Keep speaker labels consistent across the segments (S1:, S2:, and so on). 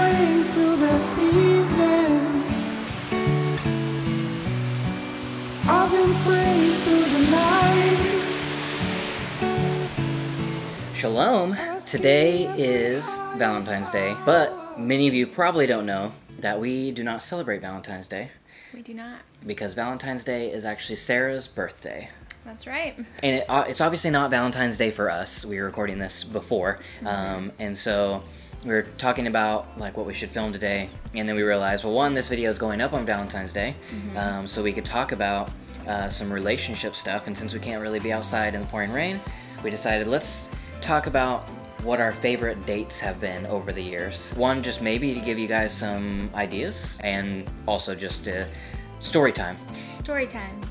S1: praying through the evening. I've been praying through the night.
S2: Shalom! Today is Valentine's Day, but many of you probably don't know that we do not celebrate Valentine's Day.
S3: We do not.
S2: Because Valentine's Day is actually Sarah's birthday.
S3: That's right.
S2: And it's obviously not Valentine's Day for us. We were recording this before. And so we were talking about like what we should film today. And then we realized, well, one, this video is going up on Valentine's Day. So we could talk about some relationship stuff. And since we can't really be outside in the pouring rain, we decided let's talk about what our favorite dates have been over the years. One, just maybe to give you guys some ideas, and also just story time.
S3: Story time.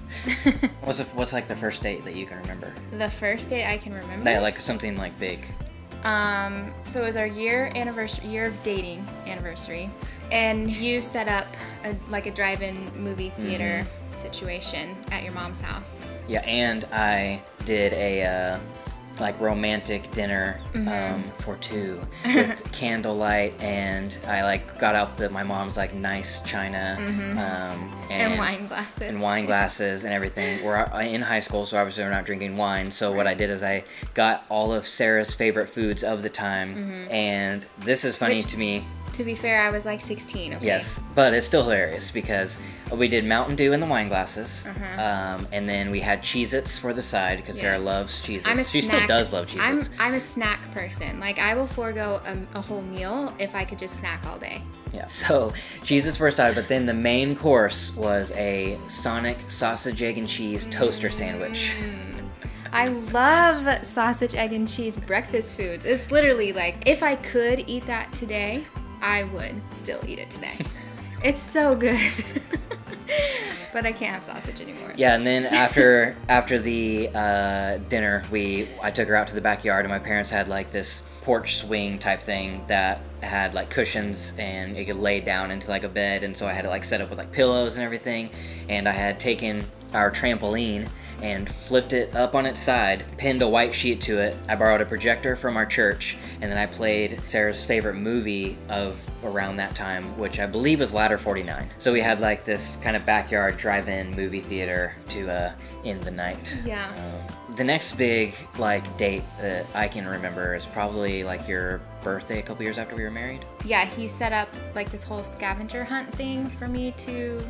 S2: What's like the first date that you can remember?
S3: The first date I can remember?
S2: That, like something like big.
S3: So it was our year of dating anniversary, and you set up a drive-in movie theater situation at your mom's house. Yeah,
S2: and I did a like romantic dinner for two with candlelight, and I like got out my mom's like nice china
S3: and wine glasses
S2: and everything. We're in high school, so obviously we're not drinking wine. So what I did is I got all of Sarah's favorite foods of the time, and this is funny to me.
S3: To be fair, I was like 16, okay?
S2: Yes, but it's still hilarious because we did Mountain Dew in the wine glasses, and then we had Cheez-Its for the side because Sarah loves Cheez-Its. She still does love Cheez-Its.
S3: I'm a snack person. Like, I will forego a whole meal if I could just snack all day.
S2: Yeah, so Cheez-Its for a side, but then the main course was a Sonic sausage, egg, and cheese toaster sandwich.
S3: I love sausage, egg, and cheese breakfast foods. It's literally like, if I could eat that today, I would still eat it today. It's so good. But I can't have sausage anymore.
S2: Yeah, and then after the dinner, I took her out to the backyard, and my parents had like this porch swing type thing that had like cushions, and you could lay down into like a bed, and so I had to like set up with like pillows and everything, and I had taken our trampoline and flipped it up on its side, pinned a white sheet to it. I borrowed a projector from our church, and then I played Sarah's favorite movie of around that time, which I believe was Ladder 49. So we had like this kind of backyard drive-in movie theater to end the night.
S3: Yeah.
S2: The next big like date that I can remember is probably like your birthday a couple years after we were married.
S3: Yeah, he set up like this whole scavenger hunt thing for me to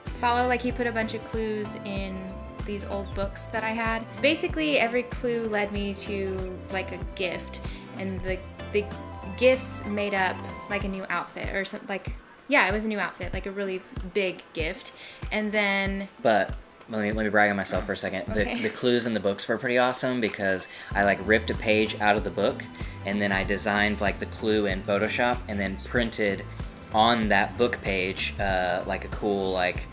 S3: follow. Like, he put a bunch of clues in these old books that I had. Basically, every clue led me to like a gift, and the gifts made up like a new outfit or something. Like, yeah, it was a new outfit, like a really big gift. And then,
S2: but let me brag on myself for a second.
S3: Okay.
S2: The clues in the books were pretty awesome because I like ripped a page out of the book, and then I designed like the clue in Photoshop, and then printed on that book page like a cool like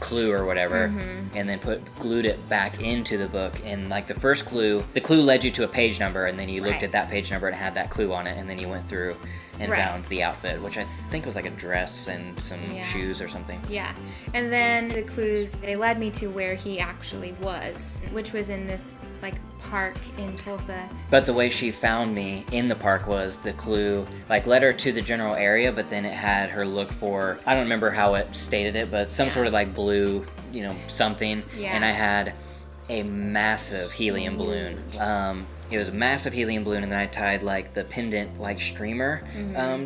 S2: clue or whatever, and then glued it back into the book. And like the first clue, the clue led you to a page number, and then you looked at that page number and it had that clue on it, and then you went through and found the outfit, which I think was like a dress and some shoes or something.
S3: Yeah, and then the clues, they led me to where he actually was, which was in this like park in Tulsa.
S2: But the way she found me in the park was the clue like led her to the general area, but then it had her look for, I don't remember how it stated it, but some sort of like blue, you know, something. And I had a massive helium balloon. It was a massive helium balloon, and then I tied like the pendant like streamer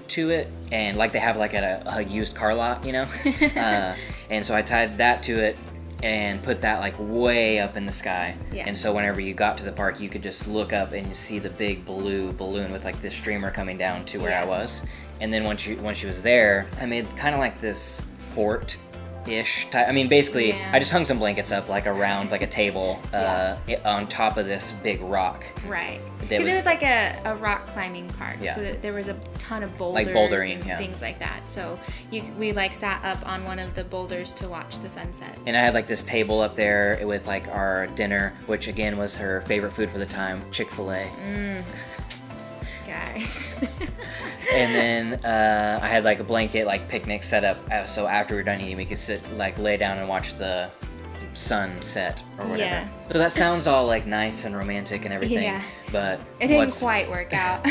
S2: to it, and like they have like at a used car lot, you know. And so I tied that to it and put that like way up in the sky. And so whenever you got to the park, you could just look up and you see the big blue balloon with like this streamer coming down to where I was. And then once she was there, I made kind of like this fort-ish type. I mean, basically, I just hung some blankets up like around like a table on top of this big rock.
S3: Right. Because it was like a rock climbing park, so that there was a ton of boulders,
S2: like bouldering,
S3: and things like that. So we like sat up on one of the boulders to watch the sunset. And
S2: I had like this table up there with like our dinner, which again was her favorite food for the time, Chick-fil-A.
S3: Guys.
S2: And then I had like a blanket like picnic set up, so after we were done eating, we could sit like lay down and watch the sunset or whatever.
S3: Yeah.
S2: So that sounds all like nice and romantic and everything.
S3: Yeah.
S2: But
S3: It didn't quite work out.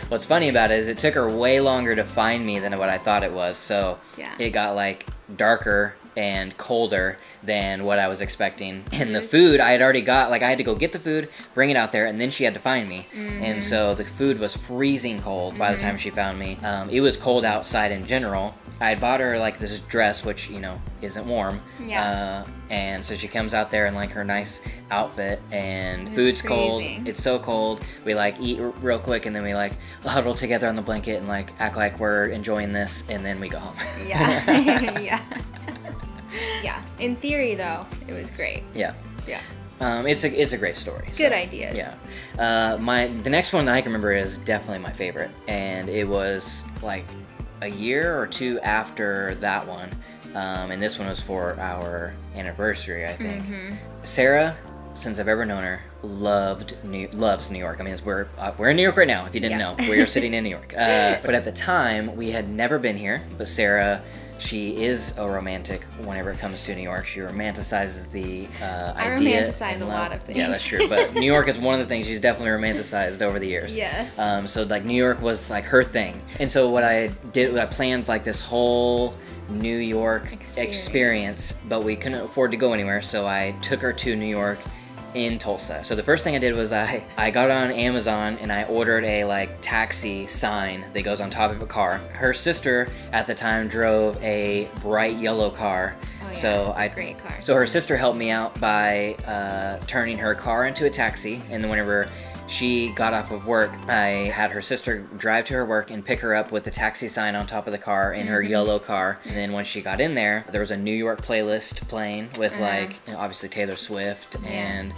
S2: what's funny about it is it took her way longer to find me than what I thought it was. So
S3: Yeah.
S2: it got like darker and colder than what I was expecting. And the food I had already got, like I had to go get the food, bring it out there, and then she had to find me. And so the food was freezing cold by the time she found me. It was cold outside in general. I had bought her like this dress, which, you know, isn't warm.
S3: Yeah.
S2: And so she comes out there in like her nice outfit, and
S3: It's
S2: food's cold.
S3: freezing.
S2: It's so cold. We like eat real quick, and then we like huddle together on the blanket and like act like we're enjoying this, and then we go home.
S3: Yeah. Yeah. Yeah. In theory, though, it was great.
S2: Yeah.
S3: Yeah.
S2: It's a great story.
S3: Good ideas.
S2: Yeah. The next one that I can remember is definitely my favorite, and it was like a year or two after that one, and this one was for our anniversary, I think. Sarah, since I've ever known her, loves New York. I mean, we're in New York right now. If you didn't know, we are sitting in New York. But at the time, we had never been here. But Sarah, she is a romantic whenever it comes to New York. She romanticizes the idea.
S3: I romanticize
S2: and
S3: a
S2: love.
S3: lot of things.
S2: Yeah, that's true. But New York is one of the things she's definitely romanticized over the years.
S3: Yes.
S2: So like New York was like her thing. And so what I did, I planned like this whole New York experience, but we couldn't afford to go anywhere. So I took her to New York in Tulsa. So the first thing I did was I got on Amazon and I ordered a like taxi sign that goes on top of a car. Her sister at the time drove a bright yellow car.
S3: Oh, yeah,
S2: so
S3: it's a great car.
S2: So her sister helped me out by turning her car into a taxi, and then whenever she got off of work, I had her sister drive to her work and pick her up with the taxi sign on top of the car in her yellow car. And then when she got in there was a New York playlist playing with like, you know, obviously Taylor Swift and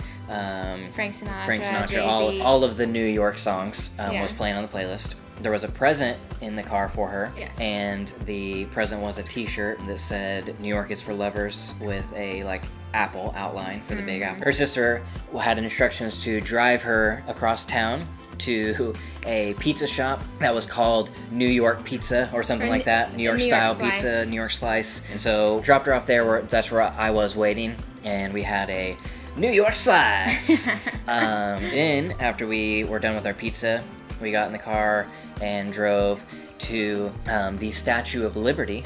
S3: Frank Sinatra,
S2: all,
S3: Jay-Z.
S2: all of the New York songs was playing on the playlist. There was a present in the car for her, and the present was a t-shirt that said New York is for lovers with a like apple outline for the big apple. Her sister had instructions to drive her across town to a pizza shop that was called New York Pizza or something like that. New York style pizza, New York slice. And so dropped her off there, that's where I was waiting, and we had a New York slice. Then after we were done with our pizza, we got in the car and drove to the Statue of Liberty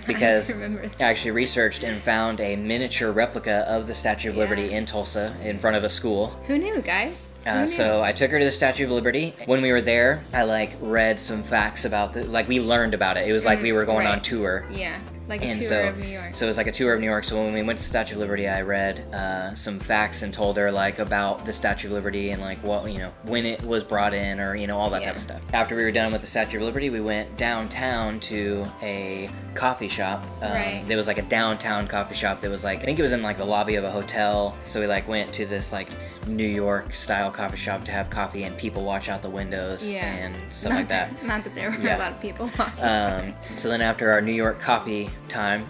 S2: because I actually researched and found a miniature replica of the Statue of Liberty in Tulsa in front of a school.
S3: Who knew, guys? Who knew?
S2: So I took her to the Statue of Liberty. When we were there, I like read some facts about we learned about it. It was like we were going on tour.
S3: Yeah. Like a tour of New York.
S2: So it was like a tour of New York. So when we went to the Statue of Liberty, I read some facts and told her like about the Statue of Liberty and like what, you know, when it was brought in or, you know, all that type of stuff. After we were done with the Statue of Liberty, we went downtown to a coffee shop. There was like a downtown coffee shop that was like, I think it was in like the lobby of a hotel. So we like went to this like New York style coffee shop to have coffee and people watch out the windows and stuff like that.
S3: Not that there were a lot of people walking.
S2: So then after our New York coffee time,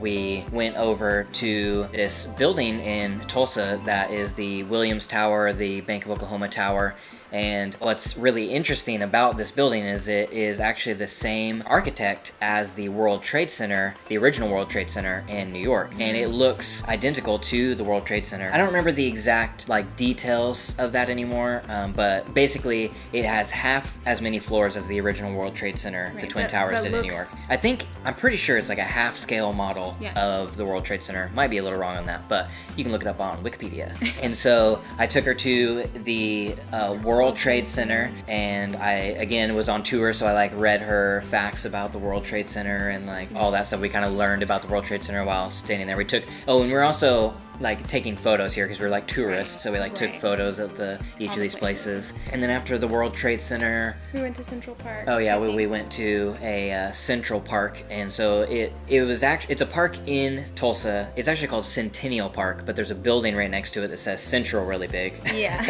S2: we went over to this building in Tulsa that is the Williams Tower, the Bank of Oklahoma Tower. And what's really interesting about this building is it is actually the same architect as the World Trade Center, the original World Trade Center in New York. And it looks identical to the World Trade Center. I don't remember the exact like details of that anymore, but basically it has half as many floors as the original World Trade Center, the Twin Towers did in New York. I'm pretty sure it's like a half-scale model of the World Trade Center. Might be a little wrong on that, but you can look it up on Wikipedia. And so I took her to the World Trade Center, and I again was on tour, so I like read her facts about the World Trade Center and like all that stuff. We kind of learned about the World Trade Center while standing there. We took and we're also like taking photos here because we're like tourists, so we like took photos of each of these places. And then after the World Trade Center,
S3: we went to Central Park.
S2: Oh yeah, we went to a Central Park, and so it was actually, it's a park in Tulsa. It's actually called Centennial Park, but there's a building right next to it that says Central really big.
S3: Yeah.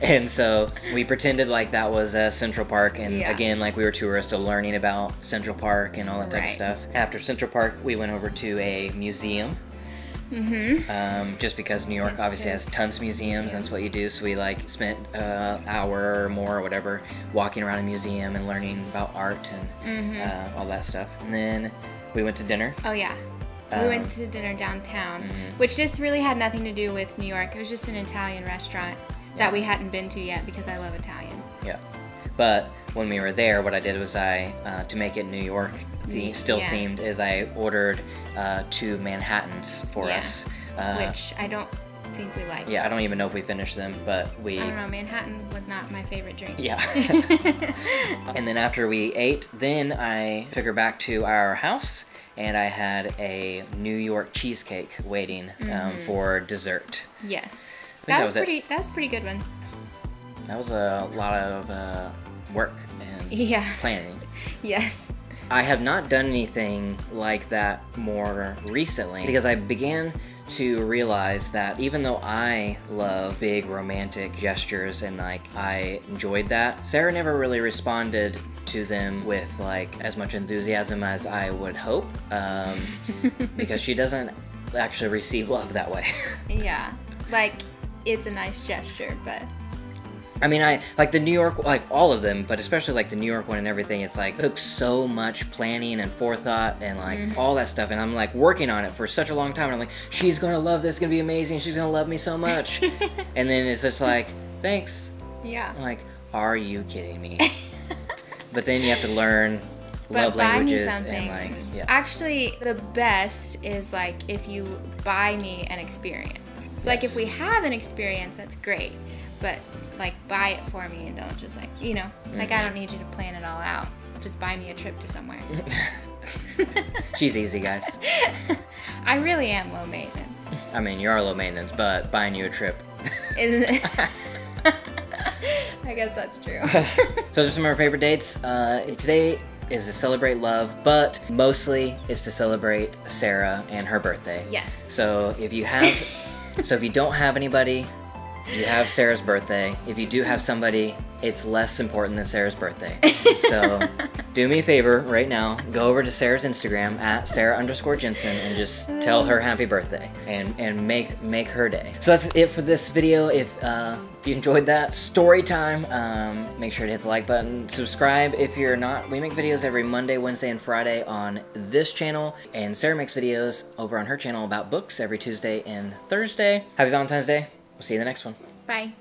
S2: And so we pretended like that was Central Park, and again, like we were tourists, so learning about Central Park and all that type of stuff. After Central Park, we went over to a museum. Just because New York obviously has tons of museums, and that's what you do. So we like spent an hour or more or whatever walking around a museum and learning about art and all that stuff. And then we went to dinner.
S3: Oh yeah. We went to dinner downtown, which just really had nothing to do with New York. It was just an Italian restaurant that we hadn't been to yet because I love Italian.
S2: Yeah. But when we were there, what I did was to make it New York themed, is I ordered 2 Manhattans for us.
S3: Which I don't think we liked.
S2: Yeah, I don't even know if we finished them, but
S3: I don't know, Manhattan was not my favorite drink.
S2: Yeah. And then after we ate, then I took her back to our house, and I had a New York cheesecake waiting for dessert.
S3: Yes.
S2: That was a
S3: pretty good one.
S2: That was a lot of work and planning.
S3: Yes.
S2: I have not done anything like that more recently because I began to realize that even though I love big romantic gestures and like I enjoyed that, Sarah never really responded to them with like as much enthusiasm as I would hope, because she doesn't actually receive love that way.
S3: Yeah, like it's a nice gesture, but
S2: I mean, I like the New York, like all of them, but especially like the New York one and everything. It's like it took so much planning and forethought and like all that stuff, and I'm like working on it for such a long time. And I'm like, she's gonna love this, it's gonna be amazing. She's gonna love me so much, and then it's just like, thanks.
S3: Yeah.
S2: I'm like, are you kidding me? But then you have to learn love languages and like, yeah.
S3: Actually, the best is like if you buy me an experience. So like if we have an experience, that's great, but like buy it for me and don't just like, you know, like I don't need you to plan it all out. Just buy me a trip to somewhere.
S2: She's easy, guys.
S3: I really am low maintenance.
S2: I mean, you are low maintenance, but buying you a trip.
S3: Isn't it? I guess that's true.
S2: So those are some of our favorite dates. Today is to celebrate love, but mostly it's to celebrate Sarah and her birthday.
S3: Yes.
S2: So if you don't have anybody, you have Sarah's birthday. If you do have somebody, it's less important than Sarah's birthday. So do me a favor right now, go over to Sarah's Instagram at Sarah_Jensen and just tell her happy birthday and make her day. So that's it for this video. If you enjoyed that story time, make sure to hit the like button, subscribe if you're not. We make videos every Monday, Wednesday, and Friday on this channel, and Sarah makes videos over on her channel about books every Tuesday and Thursday. Happy Valentine's Day. We'll see you in the next one.
S3: Bye.